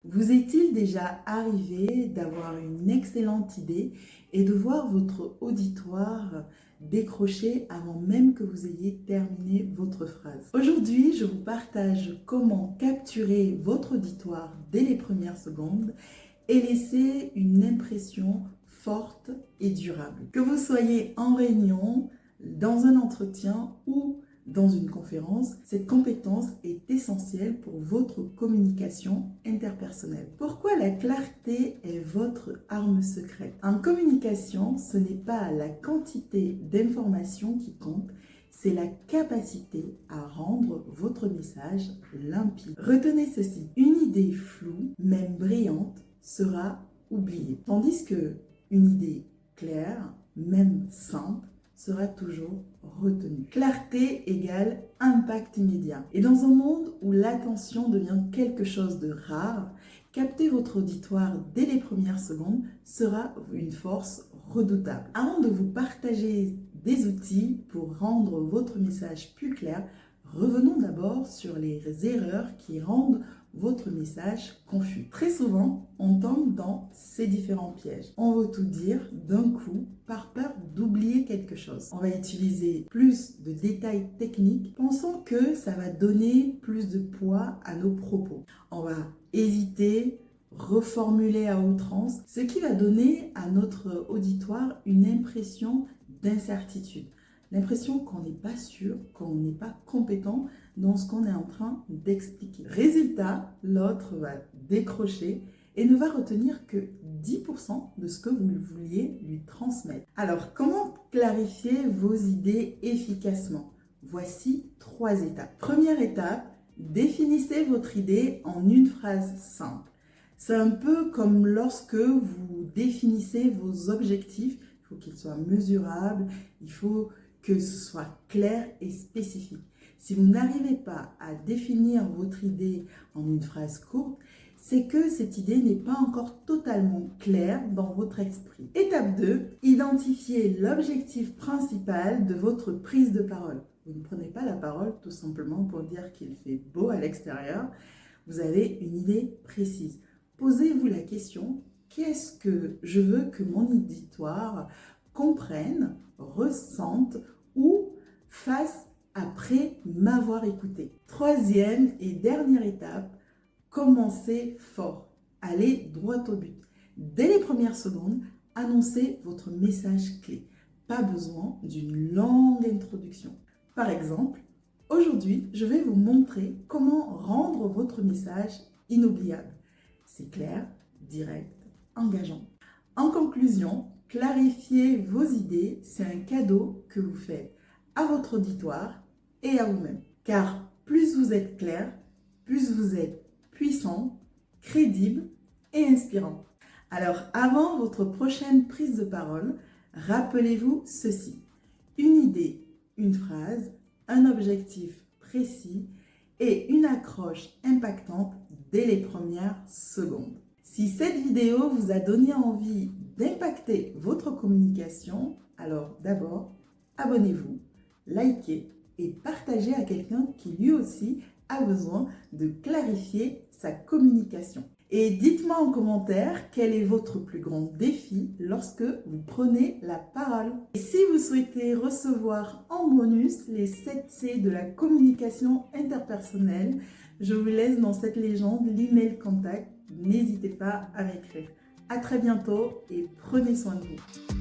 Vous est-il déjà arrivé d'avoir une excellente idée et de voir votre auditoire décrocher avant même que vous ayez terminé votre phrase? Aujourd'hui, je vous partage comment capturer votre auditoire dès les premières secondes et laisser une impression forte et durable. Que vous soyez en réunion, dans un entretien ou dans une conférence, cette compétence est essentielle pour votre communication interpersonnelle. Pourquoi la clarté est votre arme secrète? En communication, ce n'est pas la quantité d'informations qui compte, c'est la capacité à rendre votre message limpide. Retenez ceci, une idée floue, même brillante, sera oubliée. Tandis que une idée claire, même simple, sera toujours retenue. Clarté égale impact immédiat. Et dans un monde où l'attention devient quelque chose de rare, capter votre auditoire dès les premières secondes sera une force redoutable. Avant de vous partager des outils pour rendre votre message plus clair, revenons d'abord sur les erreurs qui rendent votre message confus. Très souvent, on tombe dans ces différents pièges. On veut tout dire d'un coup par peur d'oublier quelque chose. On va utiliser plus de détails techniques, pensant que ça va donner plus de poids à nos propos. On va hésiter, reformuler à outrance, ce qui va donner à notre auditoire une impression d'incertitude. L'impression qu'on n'est pas sûr, qu'on n'est pas compétent dans ce qu'on est en train d'expliquer. Résultat, l'autre va décrocher et ne va retenir que 10% de ce que vous vouliez lui transmettre. Alors, comment clarifier vos idées efficacement? Voici 3 étapes. Première étape, définissez votre idée en une phrase simple. C'est un peu comme lorsque vous définissez vos objectifs. Il faut qu'ils soient mesurables, il faut que ce soit clair et spécifique. Si vous n'arrivez pas à définir votre idée en une phrase courte, c'est que cette idée n'est pas encore totalement claire dans votre esprit. Étape 2, identifiez l'objectif principal de votre prise de parole. Vous ne prenez pas la parole tout simplement pour dire qu'il fait beau à l'extérieur. Vous avez une idée précise. Posez-vous la question, qu'est-ce que je veux que mon auditoire comprenne, ressente ou fasse après m'avoir écouté? Troisième et dernière étape, commencez fort. Allez droit au but. Dès les premières secondes, annoncez votre message clé. Pas besoin d'une longue introduction. Par exemple, aujourd'hui, je vais vous montrer comment rendre votre message inoubliable. C'est clair, direct, engageant. En conclusion, clarifier vos idées, c'est un cadeau que vous faites à votre auditoire et à vous-même. Car plus vous êtes clair, plus vous êtes puissant, crédible et inspirant. Alors, avant votre prochaine prise de parole, rappelez-vous ceci. Une idée, une phrase, un objectif précis et une accroche impactante dès les premières secondes. Si cette vidéo vous a donné envie d'impacter votre communication, alors d'abord, abonnez-vous, likez et partagez à quelqu'un qui lui aussi a besoin de clarifier sa communication. Et dites-moi en commentaire quel est votre plus grand défi lorsque vous prenez la parole. Et si vous souhaitez recevoir en bonus les 7 C de la communication interpersonnelle, je vous laisse dans cette légende l'email contact. N'hésitez pas à m'écrire. À très bientôt et prenez soin de vous.